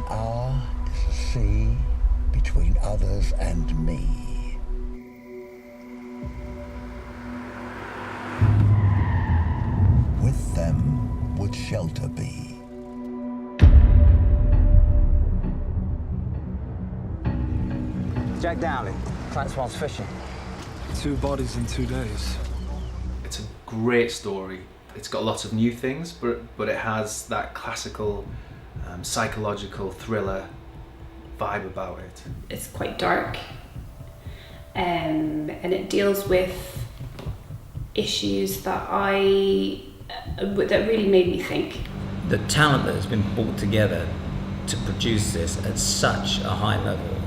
are is the sea between others and me. With them would shelter be. Jack Dowley, Transworld's fishing. 2 bodies in 2 days. It's a great story. It's got lots of new things, but it has that classical psychological thriller vibe about it. It's quite dark, and it deals with issues that that really made me think. The talent that has been brought together to produce this at such a high level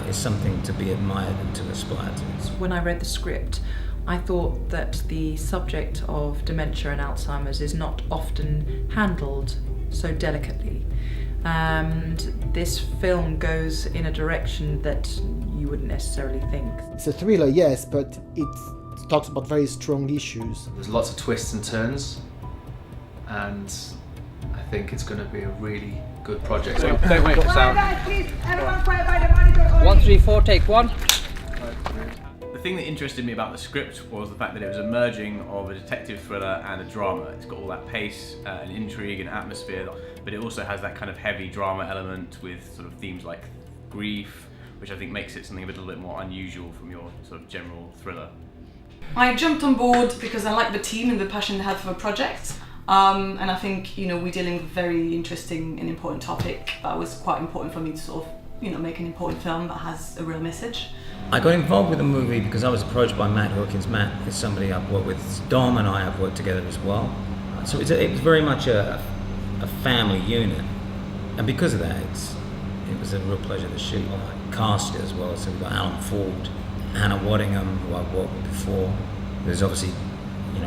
is something to be admired and to aspire to. When I read the script, I thought that the subject of dementia and Alzheimer's is not often handled so delicately. And this film goes in a direction that you wouldn't necessarily think. It's a thriller, yes, but it talks about very strong issues. There's lots of twists and turns, and I think it's going to be a really good project. So don't wait for sound. 1, 3, 4, take 1. The thing that interested me about the script was the fact that it was a merging of a detective thriller and a drama. It's got all that pace and intrigue and atmosphere, but it also has that kind of heavy drama element with sort of themes like grief, which I think makes it something a little bit more unusual from your sort of general thriller. I jumped on board because I liked the team and the passion they had for the project. And I think, we're dealing with a very interesting and important topic that was quite important for me to sort of, make an important film that has a real message. I got involved with the movie because I was approached by Matt Hawkins. Matt is somebody I've worked with. Dom and I have worked together as well. So it was very much a family unit. And because of that, it was a real pleasure to shoot. I cast it as well. So we've got Alan Ford, Hannah Waddingham, who I've worked with before. There's obviously,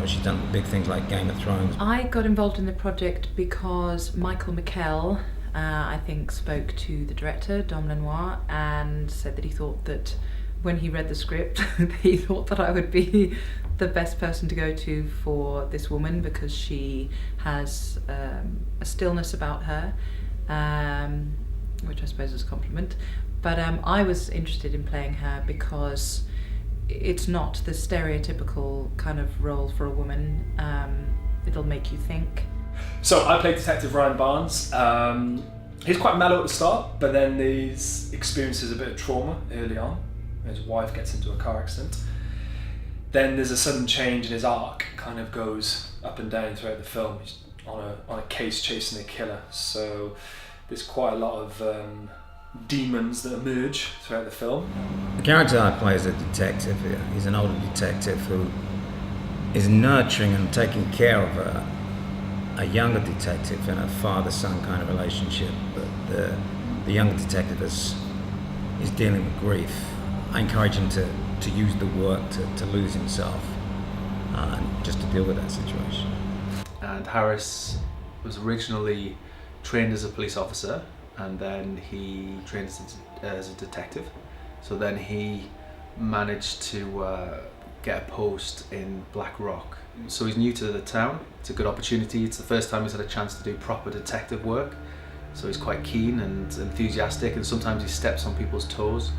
she's done big things like Game of Thrones. I got involved in the project because Michael McKell, I think, spoke to the director, Dom Lenoir, and said that he thought that when he read the script, he thought that I would be the best person to go to for this woman because she has a stillness about her, which I suppose is a compliment. But I was interested in playing her because it's not the stereotypical kind of role for a woman. It'll make you think. So I played Detective Ryan Barnes. He's quite mellow at the start, but then he experiences a bit of trauma early on. His wife gets into a car accident. Then there's a sudden change in his arc, kind of goes up and down throughout the film. He's on a case chasing a killer. So there's quite a lot of demons that emerge throughout the film. The character I play is a detective. He's an older detective who is nurturing and taking care of a younger detective in a father-son kind of relationship. But the younger detective is dealing with grief. I encourage him to use the work to lose himself and just to deal with that situation. And Harris was originally trained as a police officer, and then he trained as a detective. So then he managed to get a post in Black Rock. So he's new to the town. It's a good opportunity. It's the first time he's had a chance to do proper detective work. So he's quite keen and enthusiastic, and sometimes he steps on people's toes,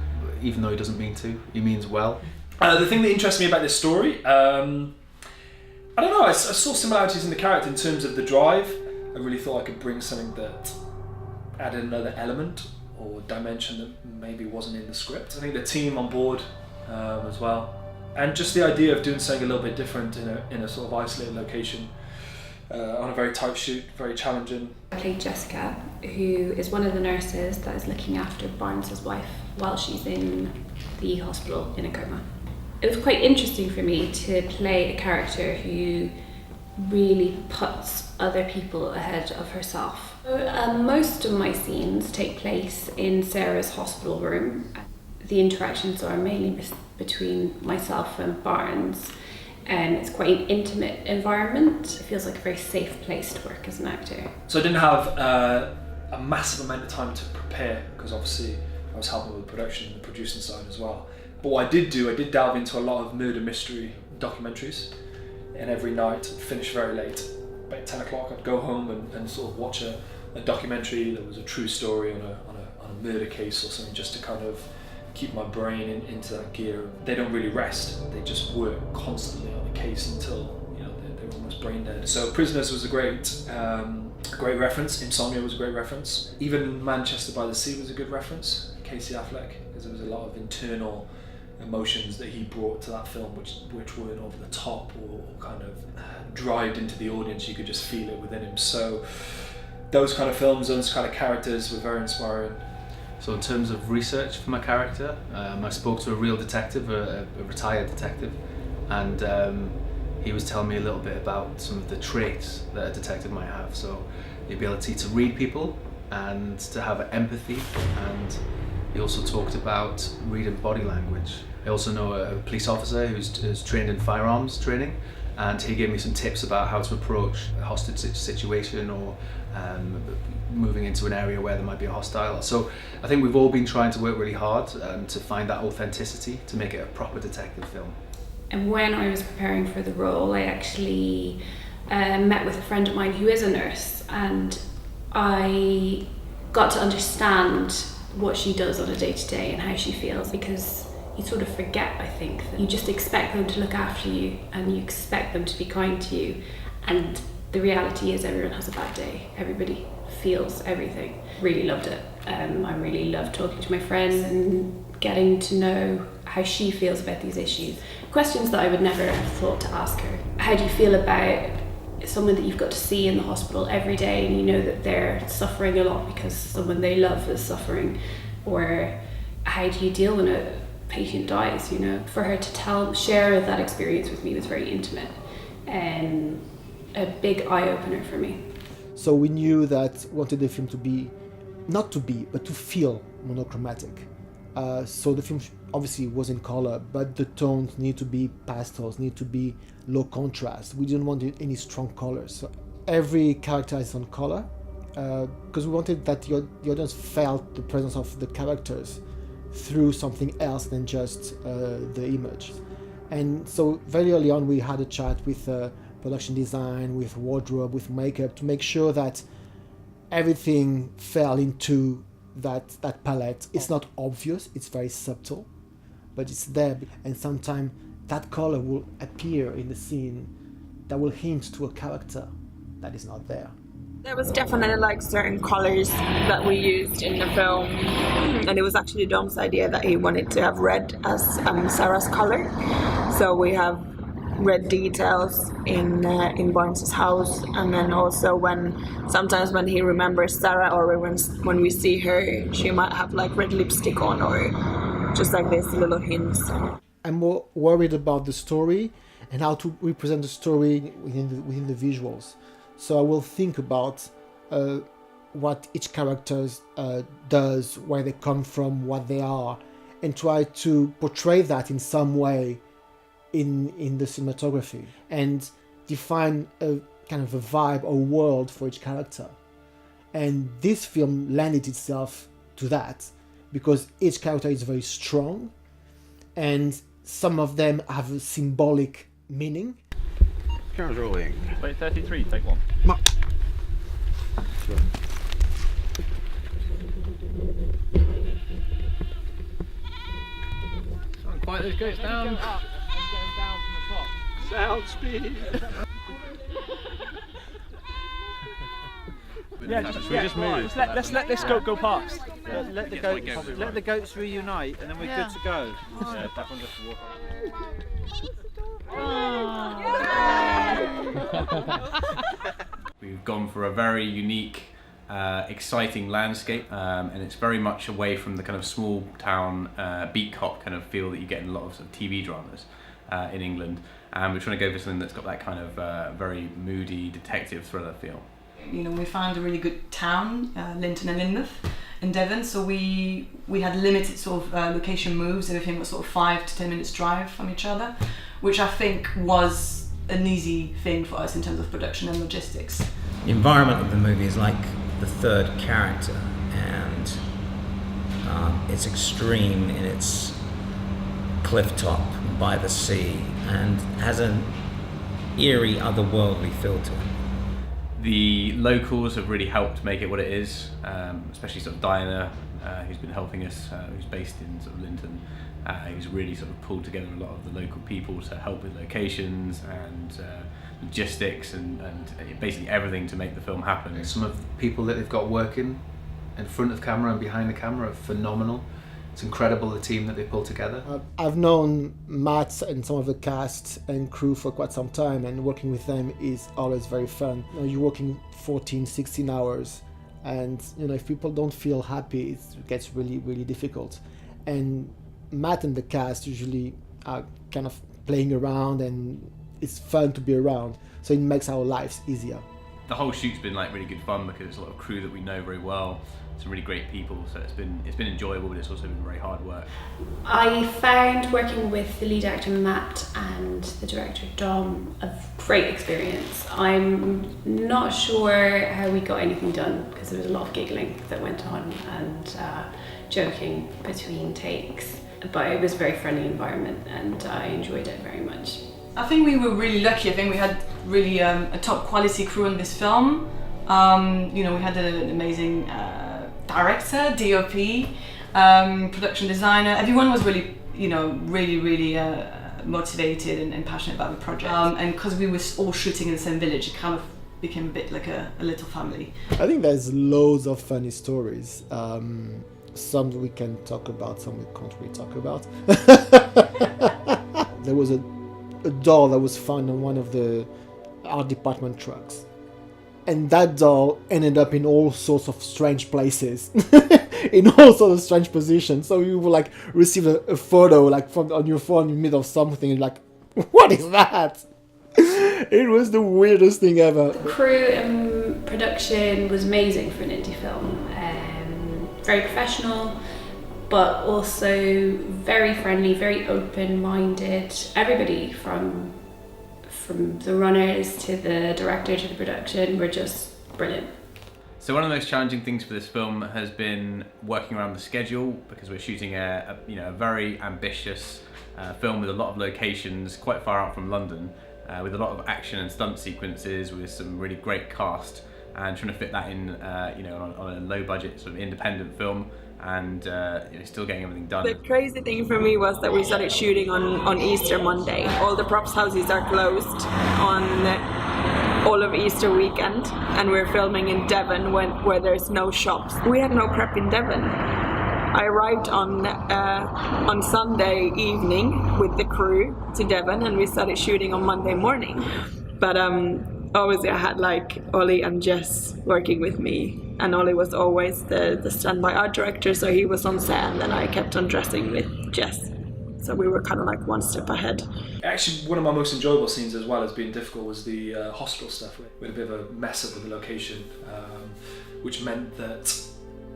even though he doesn't mean to. He means well. The thing that interests me about this story, I don't know, I saw similarities in the character in terms of the drive. I really thought I could bring something that added another element or dimension that maybe wasn't in the script. I think the team on board as well. And just the idea of doing something a little bit different in a sort of isolated location on a very tight shoot, very challenging. I played Jessica, who is one of the nurses that is looking after Barnes's wife while she's in the hospital in a coma. It was quite interesting for me to play a character who really puts other people ahead of herself. Most of my scenes take place in Sarah's hospital room. The interactions are mainly between myself and Barnes, and it's quite an intimate environment. It feels like a very safe place to work as an actor. So I didn't have a massive amount of time to prepare, because obviously I was helping with the production and the producing side as well. But what I did delve into a lot of murder mystery documentaries, and every night, finish very late, about 10 o'clock, I'd go home and sort of watch a a documentary that was a true story on a murder case or something, just to kind of keep my brain into that gear. They don't really rest. They just work constantly on a case until they're almost brain dead. So Prisoners was a great reference. Insomnia was a great reference. Even Manchester by the Sea was a good reference. Casey Affleck, because there was a lot of internal emotions that he brought to that film, which weren't over the top or kind of drived into the audience. You could just feel it within him. So those kind of films, those kind of characters were very inspiring. So in terms of research for my character, I spoke to a real detective, a retired detective, and he was telling me a little bit about some of the traits that a detective might have. So the ability to read people and to have empathy, and he also talked about reading body language. I also know a police officer who's trained in firearms training, and he gave me some tips about how to approach a hostage situation or moving into an area where there might be a hostile. So I think we've all been trying to work really hard to find that authenticity, to make it a proper detective film. And when I was preparing for the role, I actually met with a friend of mine who is a nurse, and I got to understand what she does on a day-to-day and how she feels, because you sort of forget, I think, that you just expect them to look after you and you expect them to be kind to you, and the reality is everyone has a bad day. Everybody feels everything. Really loved it. I really loved talking to my friend and getting to know how she feels about these issues. Questions that I would never have thought to ask her. How do you feel about someone that you've got to see in the hospital every day and you know that they're suffering a lot because someone they love is suffering? Or how do you deal when a patient dies? For her to share that experience with me was very intimate and a big eye-opener for me. So we knew that we wanted the film to be, not to be, but to feel monochromatic. So the film obviously was in color, but the tones need to be pastels, need to be low contrast. We didn't want any strong colors. So every character is on color, because we wanted that the audience felt the presence of the characters through something else than just the image. And so very early on we had a chat with production design, with wardrobe, with makeup, to make sure that everything fell into that palette. It's not obvious, it's very subtle, but it's there, and sometimes that color will appear in the scene that will hint to a character that is not there. There was definitely certain colors that we used in the film, and it was actually Dom's idea that he wanted to have red as Sarah's color. So we have red details in Barnes's house, and then also sometimes when he remembers Sarah, or when we see her, she might have red lipstick on, or just these little hints. I'm more worried about the story and how to represent the story within the visuals. So I will think about what each character does, where they come from, what they are, and try to portray that in some way in the cinematography, and define a kind of a vibe or world for each character. And this film landed itself to that, because each character is very strong, and some of them have a symbolic meaning. Camera's rolling. Wait, 33, take one. Quiet those goats down. Sound speed. Yeah, just move. Let's let this goat go past. Let the goats reunite, and then we're good to go. That one just walk We've gone for a very unique, exciting landscape, and it's very much away from the kind of small town beat cop kind of feel that you get in a lot of, TV dramas in England. And we're trying to go for something that's got that kind of very moody detective thriller feel. We found a really good town, Linton and Lynmouth in Devon, so we had limited location moves. Everything was 5 to 10 minutes drive from each other, which I think was an easy thing for us in terms of production and logistics. The environment of the movie is like the third character, and it's extreme in its cliff top by the sea and has an eerie, otherworldly feel to it. The locals have really helped make it what it is, especially sort of Diana, who's been helping us, who's based in sort of Linton, who's really sort of pulled together a lot of the local people to help with locations and logistics and basically everything to make the film happen. Some of the people that they've got working in front of camera and behind the camera are phenomenal. It's incredible the team that they pulled together. I've known Matt and some of the cast and crew for quite some time, and working with them is always very fun. You're working 14, 16 hours, and if people don't feel happy, it gets really, really difficult. And Matt and the cast usually are kind of playing around, and it's fun to be around, so it makes our lives easier. The whole shoot's been like really good fun because it's a lot of crew that we know very well, some really great people, so it's been enjoyable, but it's also been very hard work. I found working with the lead actor Matt and the director Dom a great experience. I'm not sure how we got anything done because there was a lot of giggling that went on and joking between takes, but it was a very friendly environment and I enjoyed it very much. I think we were really lucky. I think we had really a top quality crew on this film. We had an amazing director, DOP, production designer. Everyone was really, really motivated and passionate about the project. And because we were all shooting in the same village, it kind of became a bit like a little family. I think there's loads of funny stories. Some we can talk about, some we can't really talk about. There was a doll that was found on one of the art department trucks, and that doll ended up in all sorts of strange places, in all sorts of strange positions. So you will receive a photo from on your phone in the middle of something, and what is that? It was the weirdest thing ever. The crew and production was amazing for an indie film. Very professional, but also very friendly, very open-minded. Everybody from the runners to the director to the production were just brilliant. So one of the most challenging things for this film has been working around the schedule, because we're shooting a very ambitious film with a lot of locations quite far out from London, with a lot of action and stunt sequences with some really great cast, and trying to fit that in on a low budget sort of independent film, and still getting everything done. The crazy thing for me was that we started shooting on Easter Monday. All the props houses are closed on all of Easter weekend, and we're filming in Devon where there's no shops. We had no prep in Devon. I arrived on Sunday evening with the crew to Devon, and we started shooting on Monday morning. But obviously I had Ollie and Jess working with me, and Ollie was always the standby art director, so he was on set, and then I kept on dressing with Jess. So we were kind of one step ahead. Actually, one of my most enjoyable scenes, as well as being difficult, was the hospital stuff. We had a bit of a mess up with the location, which meant that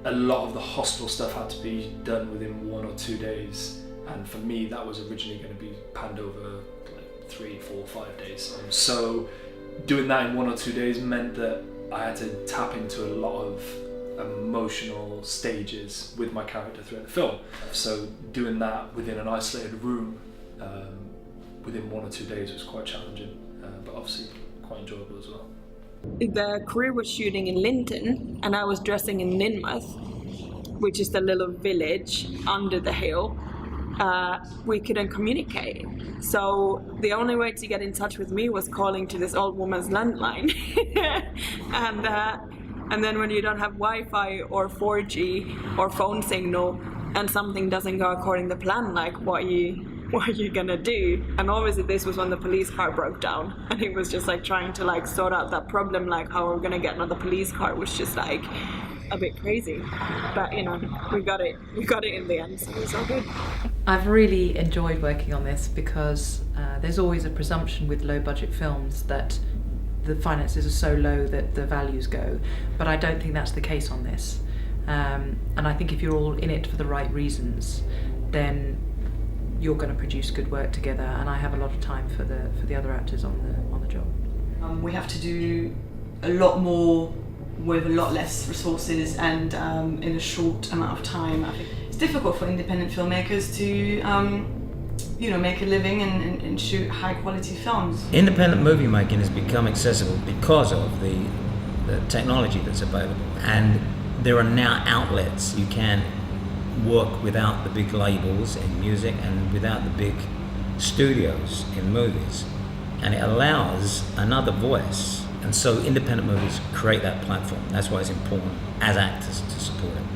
a lot of the hospital stuff had to be done within 1 or 2 days. And for me, that was originally going to be panned over 3, 4, 5 days. So doing that in 1 or 2 days meant that I had to tap into a lot of emotional stages with my character throughout the film. So doing that within an isolated room within 1 or 2 days was quite challenging, but obviously quite enjoyable as well. The crew was shooting in Linton, and I was dressing in Ninmouth, which is the little village under the hill. We couldn't communicate, so the only way to get in touch with me was calling to this old woman's landline. And then when you don't have Wi-Fi or 4G or phone signal, and something doesn't go according to plan, what are you gonna do? And obviously this was when the police car broke down, and it was just trying to sort out that problem, how we're gonna get another police car was just a bit crazy, but we got it in the end, so it was all good. I've really enjoyed working on this because there's always a presumption with low budget films that the finances are so low that the values go, but I don't think that's the case on this, and I think if you're all in it for the right reasons, then you're going to produce good work together, and I have a lot of time for the other actors on the job. We have to do a lot more with a lot less resources and in a short amount of time. I think it's difficult for independent filmmakers to make a living and shoot high quality films. Independent movie making has become accessible because of the the technology that's available. And there are now outlets. You can work without the big labels in music and without the big studios in movies. And it allows another voice. And so independent movies create that platform. That's why it's important as actors to support it.